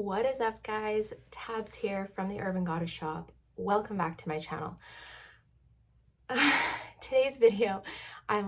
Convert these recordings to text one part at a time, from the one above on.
What is up, guys? Tabs here from the Urban Goddess shop. Welcome back to my channel. Today's video, I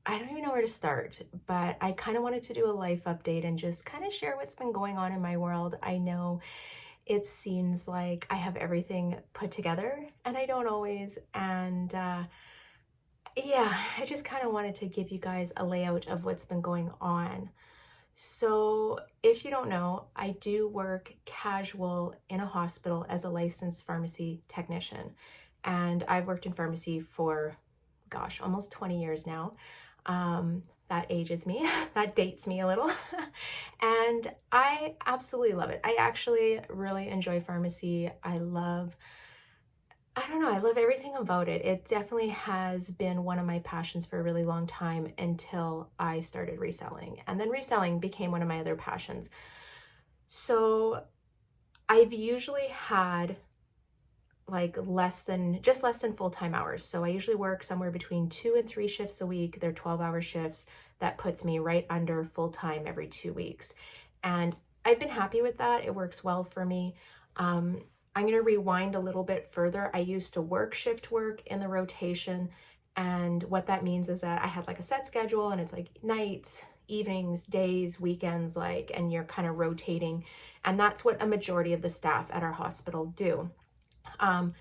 don't even know where to start, but I kind of wanted to do a life update and just kind of share what's been going on in my world. I know it seems like I have everything put together and I don't always. And yeah, I just kind of wanted to give you guys a layout of what's been going on. So if you don't know, I do work casual in a hospital as a licensed pharmacy technician. And I've worked in pharmacy for, gosh, almost 20 years now. That ages me, that dates me a little. And I absolutely love it. I actually really enjoy pharmacy. I love everything about it. It definitely has been one of my passions for a really long time until I started reselling. And then reselling became one of my other passions. So I've usually had like less than full-time hours. So I usually work somewhere between 2 and 3 shifts a week. They're 12-hour shifts. That puts me right under full-time every 2 weeks. And I've been happy with that. It works well for me. I'm going to rewind a little bit further. I used to work shift work in the rotation. And what that means is that I had like a set schedule and it's like nights, evenings, days, weekends, and you're kind of rotating. And that's what a majority of the staff at our hospital do. And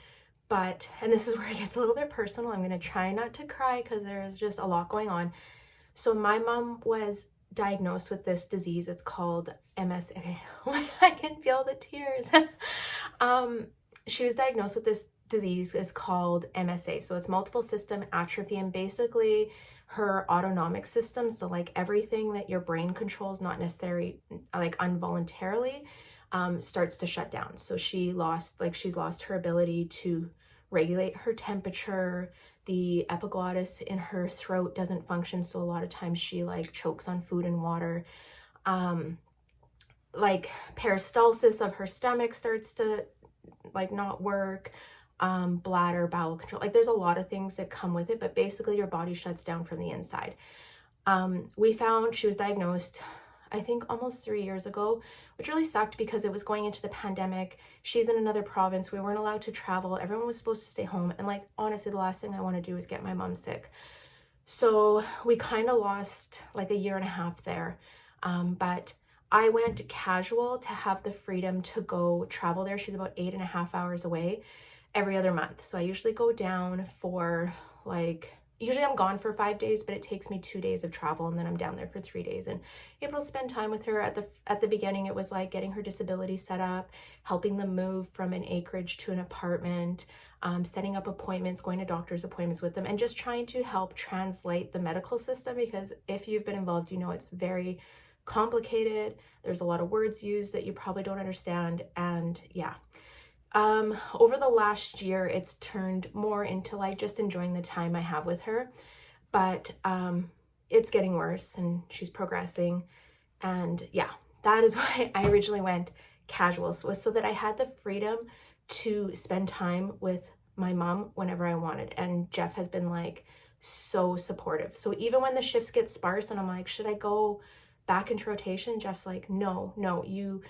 this is where it gets a little bit personal. I'm going to try not to cry because there's just a lot going on. So my mom was diagnosed with this disease. It's called MS. Okay, I can feel the tears. She was diagnosed with this disease. It's called MSA. So it's multiple system atrophy, and basically her autonomic system, so like everything that your brain controls, not necessarily like involuntarily, starts to shut down. So she's lost her ability to regulate her temperature. The epiglottis in her throat doesn't function, so a lot of times she chokes on food and water. Peristalsis of her stomach starts to not work. Bladder, bowel control, there's a lot of things that come with it, but basically your body shuts down from the inside. We found she was diagnosed, I think, almost 3 years ago, which really sucked because it was going into the pandemic. She's in another province. We weren't allowed to travel. Everyone was supposed to stay home. And honestly, the last thing I want to do is get my mom sick. So we kind of lost a year and a half there. But I went casual to have the freedom to go travel there. She's about 8.5 hours away every other month. So I usually go down for usually I'm gone for 5 days, but it takes me 2 days of travel, and then I'm down there for 3 days and able to spend time with her. At the beginning, it was getting her disability set up, helping them move from an acreage to an apartment, setting up appointments, going to doctor's appointments with them, and just trying to help translate the medical system, because if you've been involved, you know it's very complicated. There's a lot of words used that you probably don't understand, and yeah. Over the last year, it's turned more into just enjoying the time I have with her, but it's getting worse and she's progressing. And yeah, that is why I originally went casual, so that I had the freedom to spend time with my mom whenever I wanted. And Jeff has been so supportive. So even when the shifts get sparse and I'm like, should I go back into rotation? Jeff's like, no, you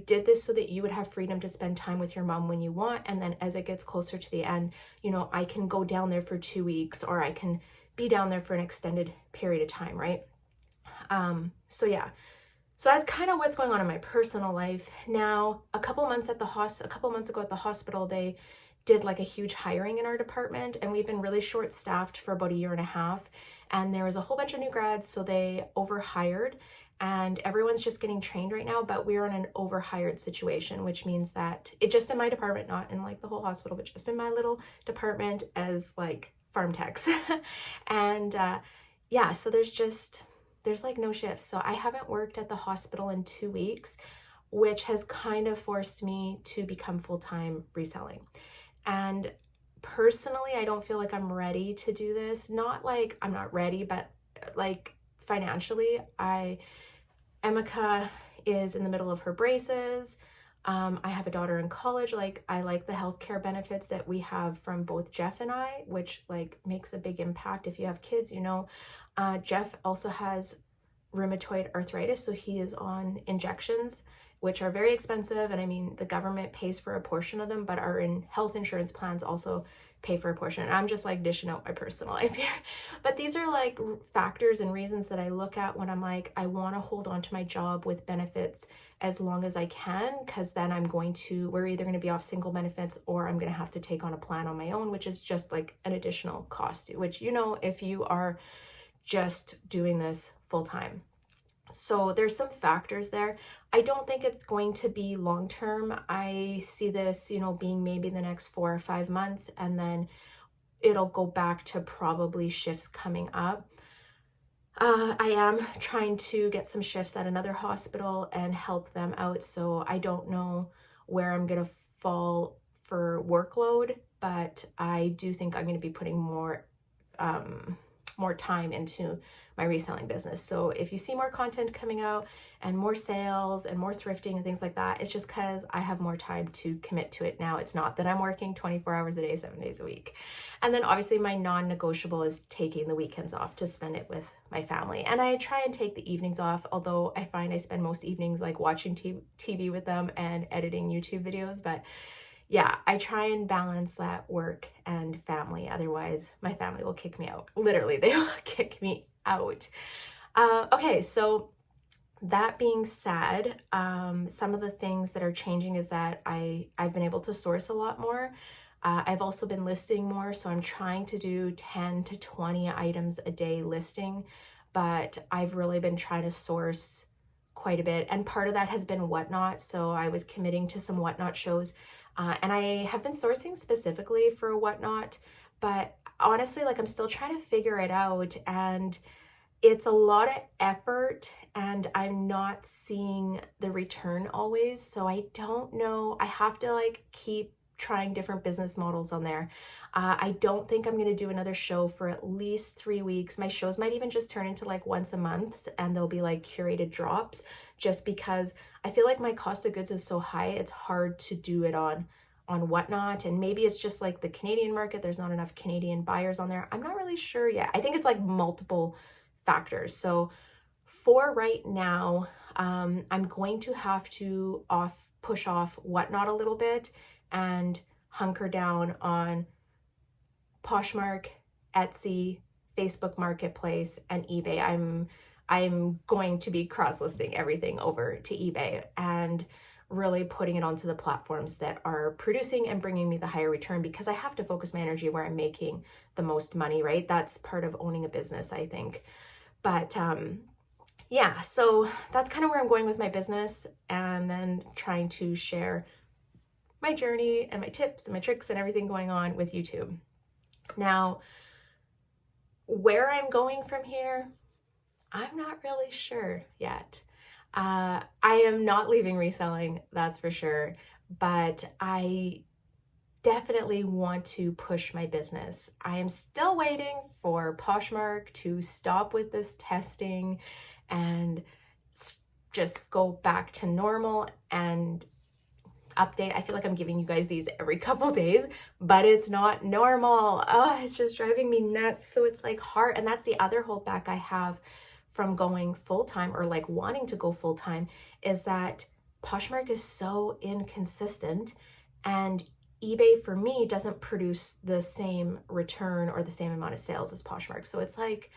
did this so that you would have freedom to spend time with your mom when you want. And then as it gets closer to the end, I can go down there for 2 weeks, or I can be down there for an extended period of time, right? So yeah, so that's kind of what's going on in my personal life. Now, a couple months ago at the hospital, they did a huge hiring in our department, and we've been really short staffed for about 1.5 years. And there was a whole bunch of new grads, so they overhired, and everyone's just getting trained right now, but we're in an overhired situation, which means that it just in my department, not in the whole hospital, but just in my little department as farm techs. And yeah, so there's no shifts. So I haven't worked at the hospital in 2 weeks, which has kind of forced me to become full-time reselling. And personally, I don't feel like I'm ready to do this. Not I'm not ready, but financially, Emeka is in the middle of her braces. I have a daughter in college. I like the healthcare benefits that we have from both Jeff and I, which makes a big impact. If you have kids, Jeff also has rheumatoid arthritis, so he is on injections, which are very expensive. And I mean, the government pays for a portion of them, but our health insurance plans also pay for a portion. And I'm just like dishing out my personal life here. But these are like factors and reasons that I look at when I'm like, I want to hold on to my job with benefits as long as I can, because then we're either going to be off single benefits, or I'm going to have to take on a plan on my own, which is just like an additional cost, which, you know, if you are just doing this full time. So there's some factors there. I don't think it's going to be long term. I see this, you know, being maybe the next 4 or 5 months, and then it'll go back to probably shifts coming up. I am trying to get some shifts at another hospital and help them out. So I don't know where I'm going to fall for workload, but I do think I'm going to be putting more time into my reselling business. So if you see more content coming out and more sales and more thrifting and things like that, it's just because I have more time to commit to it now. It's not that I'm working 24 hours a day, 7 days a week. And then obviously my non-negotiable is taking the weekends off to spend it with my family. And I try and take the evenings off, although I find I spend most evenings like watching TV with them and editing YouTube videos. But yeah, I try and balance that work and family. Otherwise, my family will kick me out. Literally, they will kick me out. Okay, so that being said, some of the things that are changing is that I've been able to source a lot more. I've also been listing more, so I'm trying to do 10 to 20 items a day listing, but I've really been trying to source quite a bit. And part of that has been Whatnot. So I was committing to some Whatnot shows. And I have been sourcing specifically for Whatnot, but honestly, like I'm still trying to figure it out, and it's a lot of effort, and I'm not seeing the return always. So I don't know. I have to like keep trying different business models on there. I don't think I'm going to do another show for at least 3 weeks. My shows might even just turn into like once a month, and they'll be like curated drops, just because I feel like my cost of goods is so high. It's hard to do it on Whatnot. And maybe it's just like the Canadian market. There's not enough Canadian buyers on there. I'm not really sure yet. I think it's like multiple factors. So for right now, I'm going to have to push off Whatnot a little bit and hunker down on Poshmark, Etsy, Facebook Marketplace, and eBay. I'm going to be cross-listing everything over to eBay and really putting it onto the platforms that are producing and bringing me the higher return, because I have to focus my energy where I'm making the most money, right? That's part of owning a business, I think. But yeah, so that's kind of where I'm going with my business, and then trying to share my journey and my tips and my tricks and everything going on with YouTube. Now, where I'm going from here, I'm not really sure yet. I am not leaving reselling, that's for sure, but I definitely want to push my business. I am still waiting for Poshmark to stop with this testing and just go back to normal and update. I feel like I'm giving you guys these every couple days, but it's not normal. Oh, it's just driving me nuts. So it's like hard. And that's the other holdback I have from going full-time, or like wanting to go full-time, is that Poshmark is so inconsistent, and eBay for me doesn't produce the same return or the same amount of sales as Poshmark. So it's like,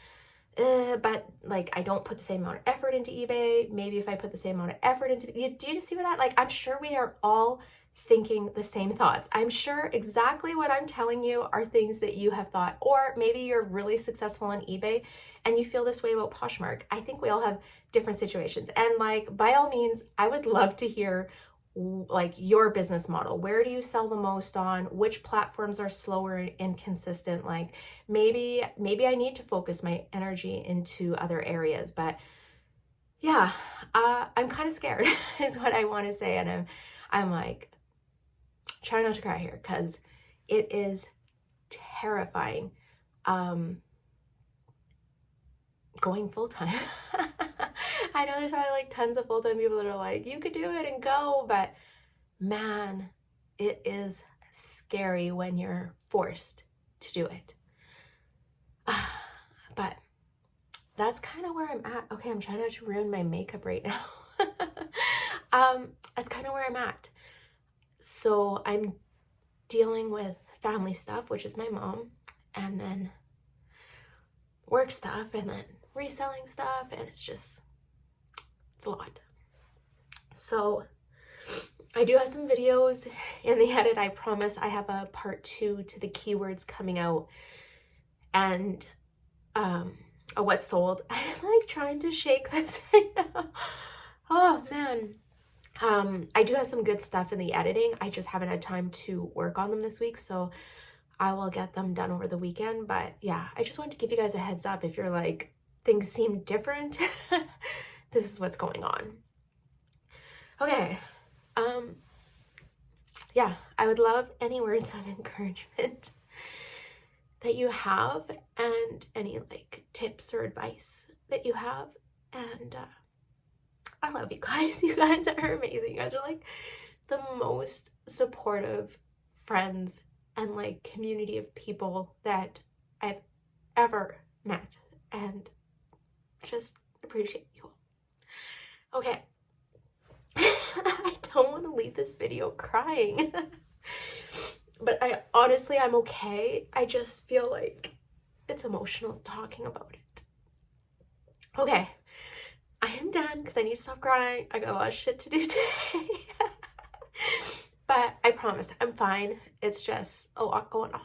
but like I don't put the same amount of effort into eBay. Maybe if I put the same amount of effort into, do you see what that, like, I'm sure we are all thinking the same thoughts. I'm sure exactly what I'm telling you are things that you have thought, or maybe you're really successful on eBay and you feel this way about Poshmark. I think we all have different situations, and like, by all means, I would love to hear like your business model. Where do you sell the most on? Which platforms are slower and inconsistent? Like maybe I need to focus my energy into other areas. But yeah, I'm kind of scared is what I want to say. And I'm like, trying not to cry here, because it is terrifying going full-time. I know there's probably like tons of full-time people that are like, you could do it and go, but man, it is scary when you're forced to do it. But that's kind of where I'm at. Okay, I'm trying not to ruin my makeup right now. That's kind of where I'm at. So I'm dealing with family stuff, which is my mom, and then work stuff, and then reselling stuff, and it's a lot. So I do have some videos in the edit. I promise I have a part 2 to the keywords coming out, and a what sold. I'm like trying to shake this right now. Oh man. I do have some good stuff in the editing. I just haven't had time to work on them this week, so I will get them done over the weekend. But yeah, I just wanted to give you guys a heads up if you're like, things seem different. This is what's going on. Okay. Yeah, I would love any words of encouragement that you have, and any like tips or advice that you have. And I love you guys. You guys are amazing. You guys are like the most supportive friends and like community of people that I've ever met, and just appreciate you all. Okay. I don't want to leave this video crying. But I'm okay. I just feel like it's emotional talking about it. Okay. I am done because I need to stop crying. I got a lot of shit to do today. But I promise I'm fine. It's just a lot going on.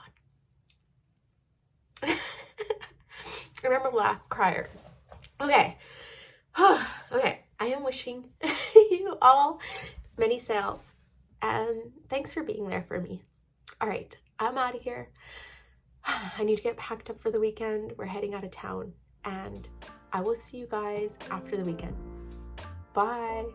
Remember, laugh, crier. Okay. Okay. I am wishing you all many sales, and thanks for being there for me. All right, I'm out of here. I need to get packed up for the weekend. We're heading out of town, and I will see you guys after the weekend. Bye.